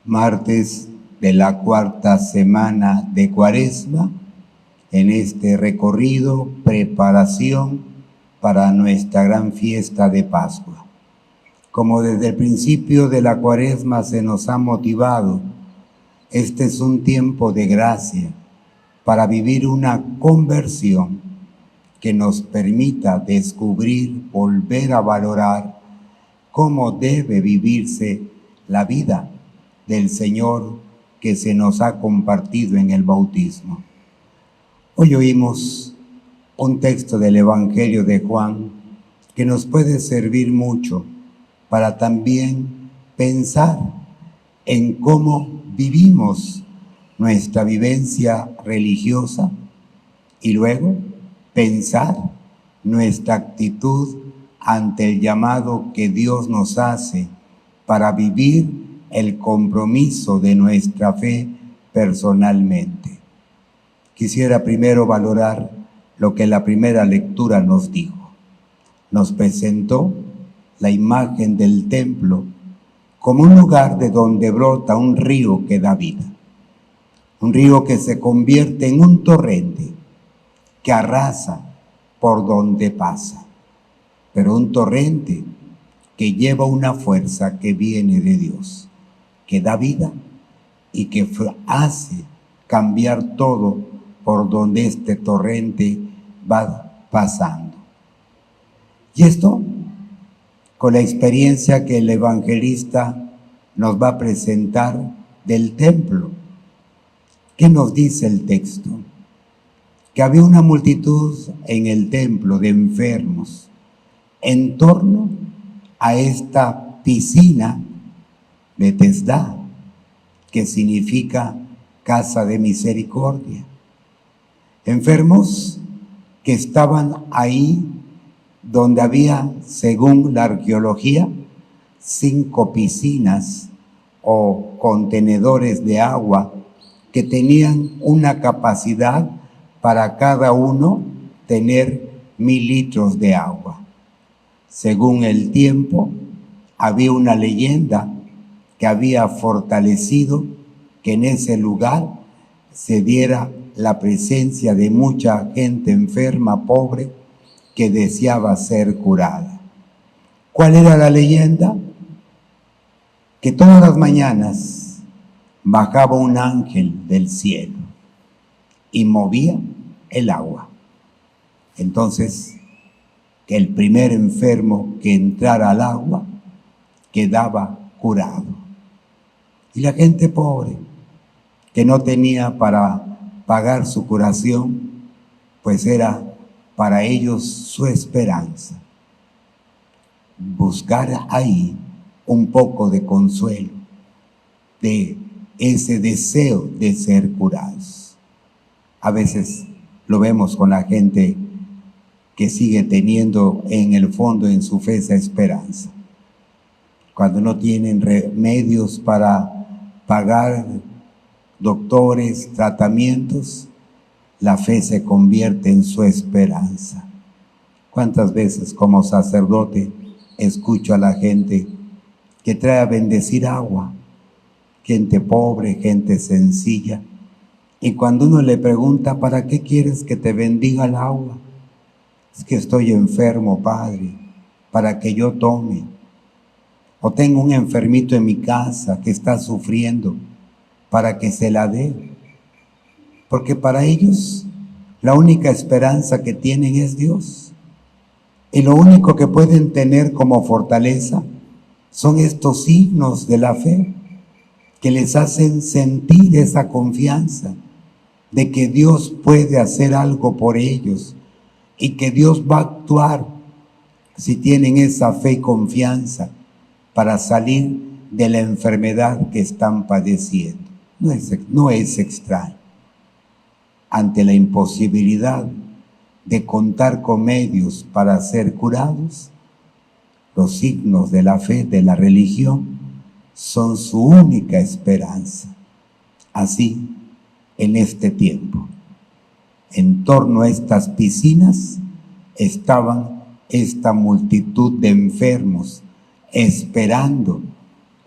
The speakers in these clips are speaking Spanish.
martes de la cuarta semana de Cuaresma, en este recorrido, preparación para nuestra gran fiesta de Pascua. Como desde el principio de la Cuaresma se nos ha motivado, este es un tiempo de gracia para vivir una conversión que nos permita descubrir, volver a valorar cómo debe vivirse la vida del Señor que se nos ha compartido en el bautismo. Hoy oímos un texto del Evangelio de Juan que nos puede servir mucho para también pensar en cómo vivimos nuestra vivencia religiosa y luego pensar nuestra actitud ante el llamado que Dios nos hace para vivir el compromiso de nuestra fe personalmente. Quisiera primero valorar lo que la primera lectura nos dijo. Nos presentó la imagen del templo como un lugar de donde brota un río que da vida. Un río que se convierte en un torrente que arrasa por donde pasa. Pero un torrente que lleva una fuerza que viene de Dios, que da vida y que hace cambiar todo por donde este torrente va pasando. Y esto con la experiencia que el evangelista nos va a presentar del templo. ¿Qué nos dice el texto? Que había una multitud en el templo de enfermos en torno a esta piscina Betesda, que significa casa de misericordia. Enfermos que estaban ahí donde había, según la arqueología, 5 piscinas o contenedores de agua que tenían una capacidad para cada uno tener 1000 litros de agua. Según el tiempo, había una leyenda que había fortalecido que en ese lugar se diera la presencia de mucha gente enferma, pobre, que deseaba ser curada. ¿Cuál era la leyenda? Que todas las mañanas bajaba un ángel del cielo y movía el agua. Entonces, que el primer enfermo que entrara al agua quedaba curado. Y la gente pobre, que no tenía para pagar su curación, pues era para ellos su esperanza. Buscar ahí un poco de consuelo, de ese deseo de ser curados. A veces lo vemos con la gente que sigue teniendo en el fondo en su fe esa esperanza. Cuando no tienen remedios para pagar doctores, tratamientos, la fe se convierte en su esperanza. ¿Cuántas veces como sacerdote escucho a la gente que trae a bendecir agua? Gente pobre, gente sencilla. Y cuando uno le pregunta, ¿para qué quieres que te bendiga el agua? Es que estoy enfermo, Padre, para que yo tome. O tengo un enfermito en mi casa que está sufriendo, para que se la dé. Porque para ellos la única esperanza que tienen es Dios. Y lo único que pueden tener como fortaleza son estos signos de la fe que les hacen sentir esa confianza de que Dios puede hacer algo por ellos y que Dios va a actuar si tienen esa fe y confianza para salir de la enfermedad que están padeciendo. No es extraño. Ante la imposibilidad de contar con medios para ser curados, los signos de la fe, de la religión, son su única esperanza. Así, en este tiempo, en torno a estas piscinas estaban esta multitud de enfermos esperando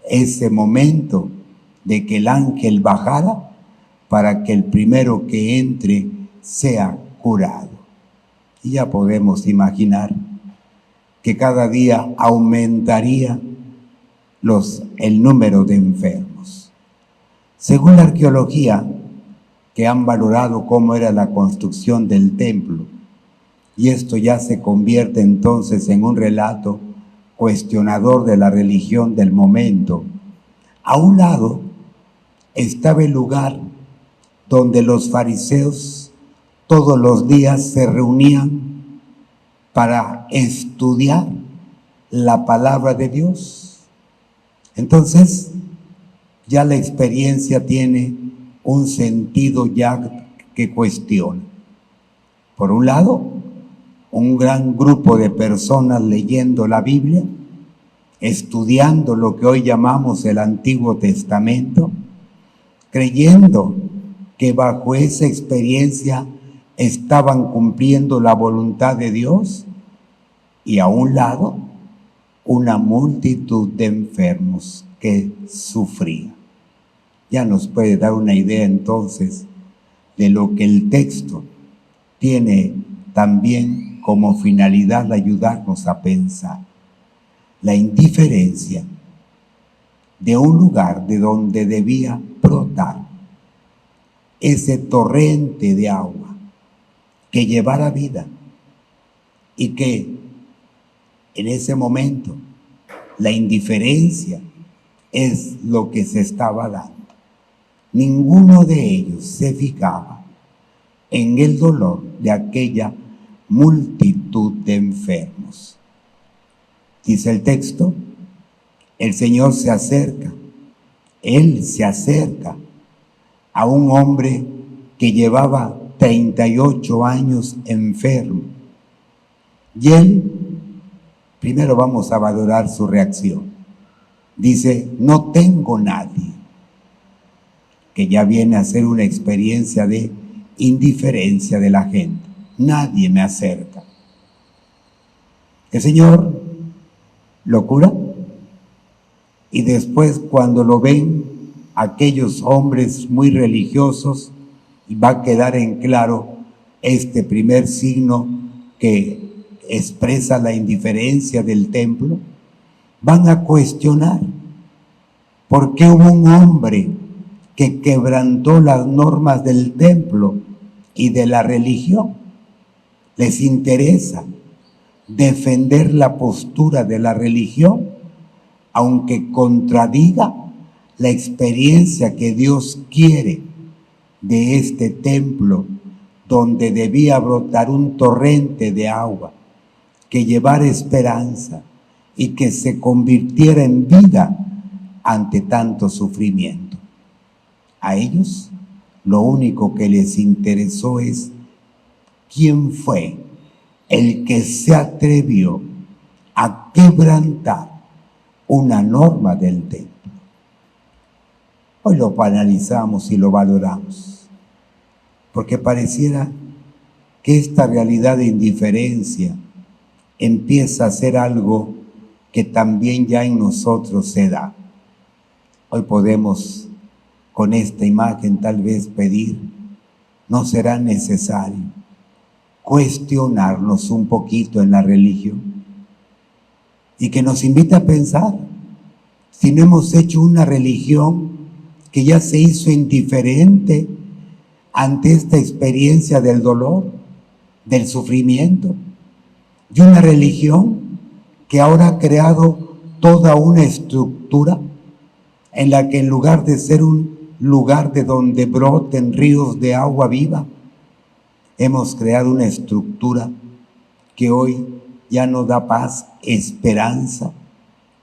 ese momento de que el ángel bajara para que el primero que entre sea curado. Y ya podemos imaginar que cada día aumentaría el número de enfermos. Según la arqueología, que han valorado cómo era la construcción del templo, y esto ya se convierte entonces en un relato cuestionador de la religión del momento. A un lado estaba el lugar donde los fariseos todos los días se reunían para estudiar la palabra de Dios. Entonces, ya la experiencia tiene un sentido ya que cuestiona. Por un lado, un gran grupo de personas leyendo la Biblia, estudiando lo que hoy llamamos el Antiguo Testamento, creyendo que bajo esa experiencia estaban cumpliendo la voluntad de Dios, y a un lado, una multitud de enfermos que sufrían. Ya nos puede dar una idea entonces de lo que el texto tiene también como finalidad ayudarnos a pensar. La indiferencia de un lugar de donde debía brotar ese torrente de agua que llevara vida, y que en ese momento la indiferencia es lo que se estaba dando. Ninguno de ellos se fijaba en el dolor de aquella multitud de enfermos. Dice el texto, el Señor se acerca, Él se acerca a un hombre que llevaba 38 años enfermo. Y Él, primero vamos a valorar su reacción. Dice, no tengo nadie, que ya viene a ser una experiencia de indiferencia de la gente. Nadie me acerca. El Señor lo cura, y después, cuando lo ven aquellos hombres muy religiosos, va a quedar en claro este primer signo que expresa la indiferencia del templo. Van a cuestionar por qué hubo un hombre que quebrantó las normas del templo y de la religión. Les interesa defender la postura de la religión, aunque contradiga la experiencia que Dios quiere de este templo, donde debía brotar un torrente de agua que llevara esperanza y que se convirtiera en vida ante tanto sufrimiento. A ellos lo único que les interesó es quién fue el que se atrevió a quebrantar una norma del templo. Hoy lo analizamos y lo valoramos, porque pareciera que esta realidad de indiferencia empieza a ser algo que también ya en nosotros se da. Hoy podemos con esta imagen tal vez pedir, no será necesario cuestionarnos un poquito en la religión, y que nos invita a pensar si no hemos hecho una religión que ya se hizo indiferente ante esta experiencia del dolor, del sufrimiento, y una religión que ahora ha creado toda una estructura en la que en lugar de ser un lugar de donde broten ríos de agua viva, hemos creado una estructura que hoy ya no da paz, esperanza,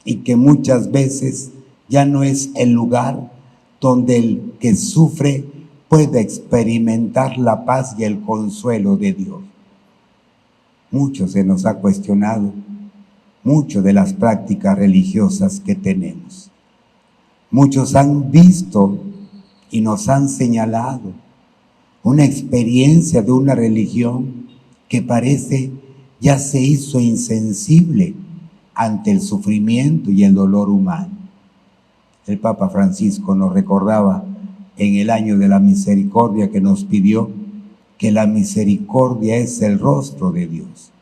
y que muchas veces ya no es el lugar donde el que sufre pueda experimentar la paz y el consuelo de Dios. Mucho se nos ha cuestionado, mucho de las prácticas religiosas que tenemos. Muchos han visto y nos han señalado una experiencia de una religión que parece ya se hizo insensible ante el sufrimiento y el dolor humano. El Papa Francisco nos recordaba en el año de la misericordia que nos pidió que la misericordia es el rostro de Dios.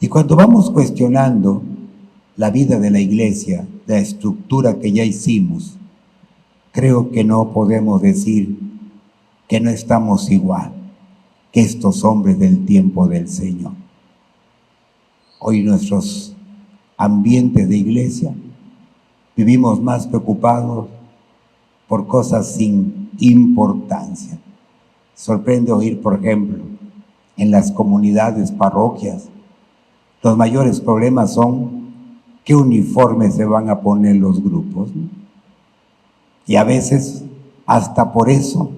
Y cuando vamos cuestionando la vida de la iglesia, la estructura que ya hicimos, creo que no podemos decir que no estamos igual que estos hombres del tiempo del Señor. Hoy nuestros ambientes de iglesia vivimos más preocupados por cosas sin importancia. Sorprende oír, por ejemplo, en las comunidades, parroquias, los mayores problemas son qué uniformes se van a poner los grupos, ¿no? Y a veces, hasta por eso,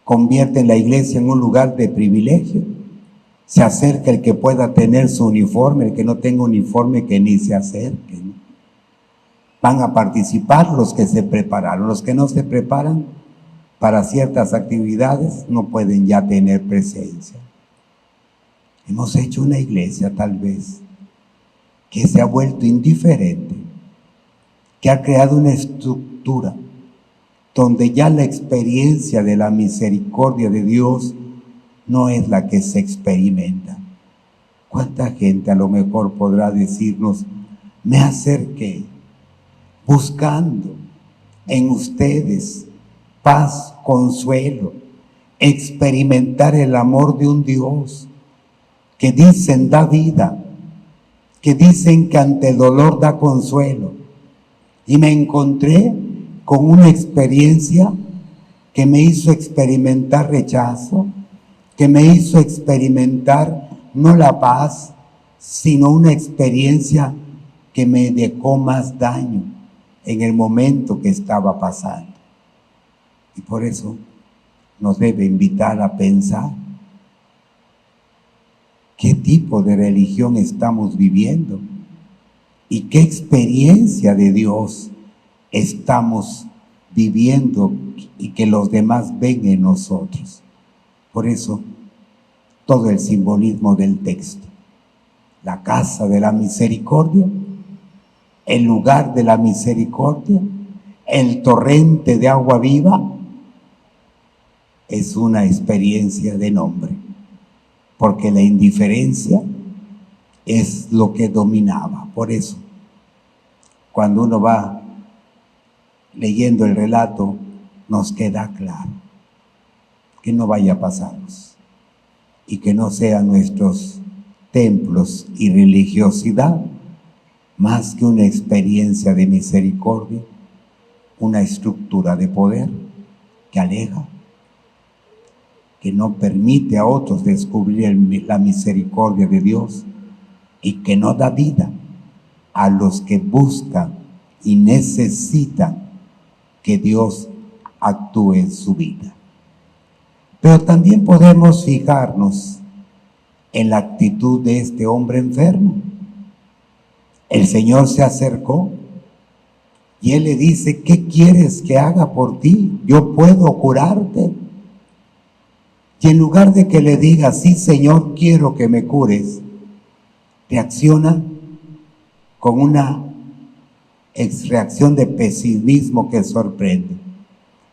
convierten la iglesia en un lugar de privilegio. Se acerca el que pueda tener su uniforme, el que no tenga uniforme que ni se acerque, ¿no? Van a participar los que se prepararon, los que no se preparan para ciertas actividades no pueden ya tener presencia. Hemos hecho una iglesia tal vez que se ha vuelto indiferente, que ha creado una estructura donde ya la experiencia de la misericordia de Dios no es la que se experimenta. ¿Cuánta gente a lo mejor podrá decirnos, me acerqué buscando en ustedes paz, consuelo, experimentar el amor de un Dios que dicen da vida, que dicen que ante el dolor da consuelo? Y me encontré con una experiencia que me hizo experimentar rechazo, que me hizo experimentar no la paz, sino una experiencia que me dejó más daño en el momento que estaba pasando. Y por eso nos debe invitar a pensar qué tipo de religión estamos viviendo y qué experiencia de Dios estamos viviendo y que los demás ven en nosotros. Por eso, todo el simbolismo del texto, la casa de la misericordia, el lugar de la misericordia, el torrente de agua viva, es una experiencia de nombre, porque la indiferencia es lo que dominaba. Por eso, cuando uno va leyendo el relato, nos queda claro que no vaya a pasarnos y que no sean nuestros templos y religiosidad más que una experiencia de misericordia, una estructura de poder que aleja, que no permite a otros descubrir la misericordia de Dios y que no da vida a los que buscan y necesitan que Dios actúe en su vida. Pero también podemos fijarnos en la actitud de este hombre enfermo. El Señor se acercó y Él le dice, ¿qué quieres que haga por ti? Yo puedo curarte. Y en lugar de que le diga, sí Señor, quiero que me cures, reacciona con una reacción de pesimismo que sorprende.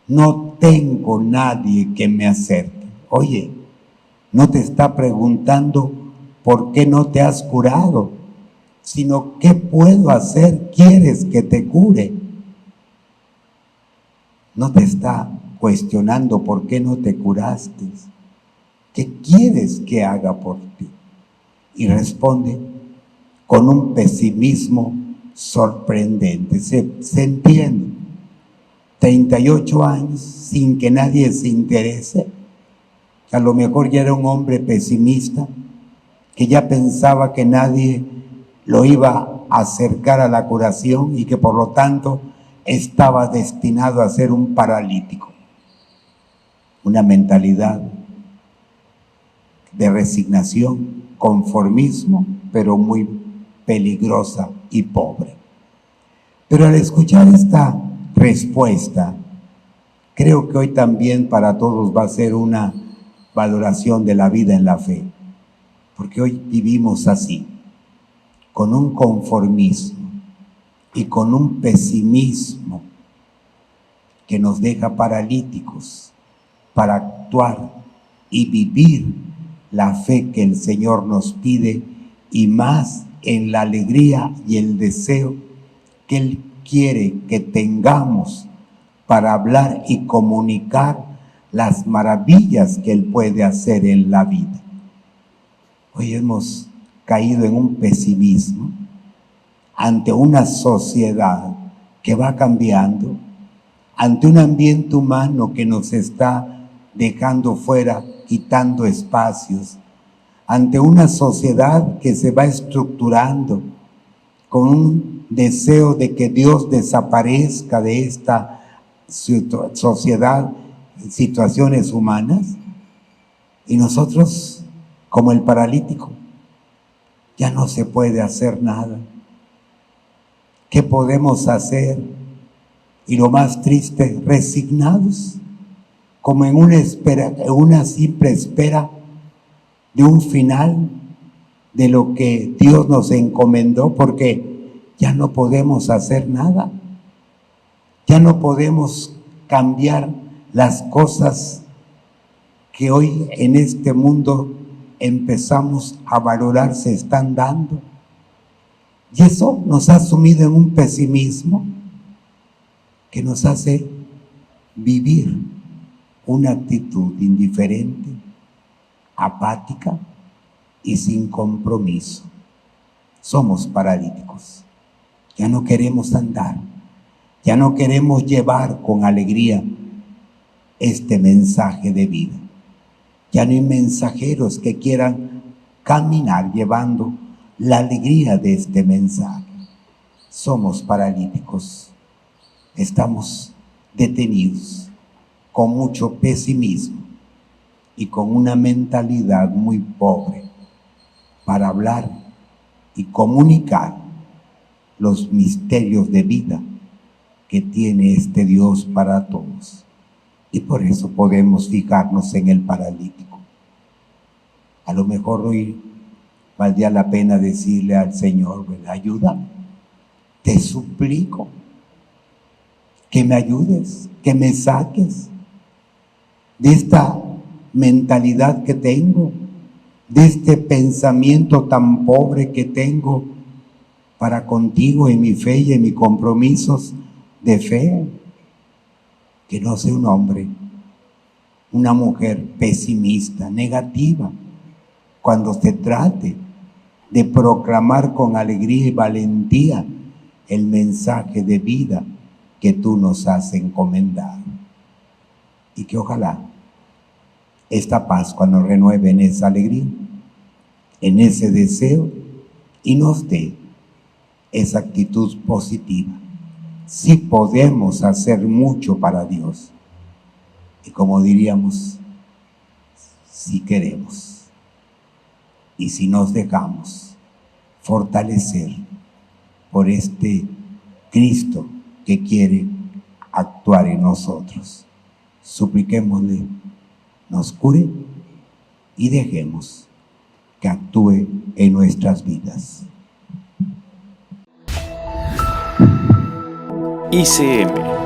No tengo nadie que me acerque. Oye, no te está preguntando por qué no te has curado, sino qué puedo hacer, quieres que te cure. No te está cuestionando por qué no te curaste, qué quieres que haga por ti. Y responde con un pesimismo sorprendente. Se entiende. 38 años sin que nadie se interese. A lo mejor ya era un hombre pesimista que ya pensaba que nadie lo iba a acercar a la curación y que por lo tanto estaba destinado a ser un paralítico. Una mentalidad de resignación, conformismo, pero muy peligrosa y pobre. Pero al escuchar esta respuesta, creo que hoy también para todos va a ser una valoración de la vida en la fe, porque hoy vivimos así, con un conformismo, y con un pesimismo que nos deja paralíticos para actuar y vivir la fe que el Señor nos pide, y más en la alegría y el deseo que Él quiere que tengamos para hablar y comunicar las maravillas que Él puede hacer en la vida. Hoy hemos caído en un pesimismo ante una sociedad que va cambiando, ante un ambiente humano que nos está dejando fuera, quitando espacios, ante una sociedad que se va estructurando con un deseo de que Dios desaparezca de esta sociedad, situaciones humanas, y nosotros, como el paralítico, ya no se puede hacer nada. ¿Qué podemos hacer? Y lo más triste, resignados, como en una espera, en una simple espera de un final de lo que Dios nos encomendó, porque ya no podemos hacer nada, ya no podemos cambiar las cosas que hoy en este mundo empezamos a valorar, se están dando. Y eso nos ha sumido en un pesimismo que nos hace vivir una actitud indiferente, apática y sin compromiso. Somos paralíticos. Ya no queremos andar, ya no queremos llevar con alegría este mensaje de vida. Ya no hay mensajeros que quieran caminar llevando la alegría de este mensaje. Somos paralíticos. Estamos detenidos con mucho pesimismo y con una mentalidad muy pobre para hablar y comunicar los misterios de vida que tiene este Dios para todos. Y por eso podemos fijarnos en el paralítico. A lo mejor hoy valdría la pena decirle al Señor, ayúdame, te suplico que me ayudes, que me saques de esta mentalidad que tengo, de este pensamiento tan pobre que tengo para contigo en mi fe y en mis compromisos de fe. Que no sea un hombre, una mujer pesimista, negativa, cuando se trate de proclamar con alegría y valentía el mensaje de vida que tú nos has encomendado. Y que ojalá esta Pascua nos renueve en esa alegría, en ese deseo, y nos dé esa actitud positiva. Sí podemos hacer mucho para Dios. Y como diríamos, si queremos y si nos dejamos fortalecer por este Cristo que quiere actuar en nosotros. Supliquémosle, nos cure y dejemos que actúe en nuestras vidas. ICM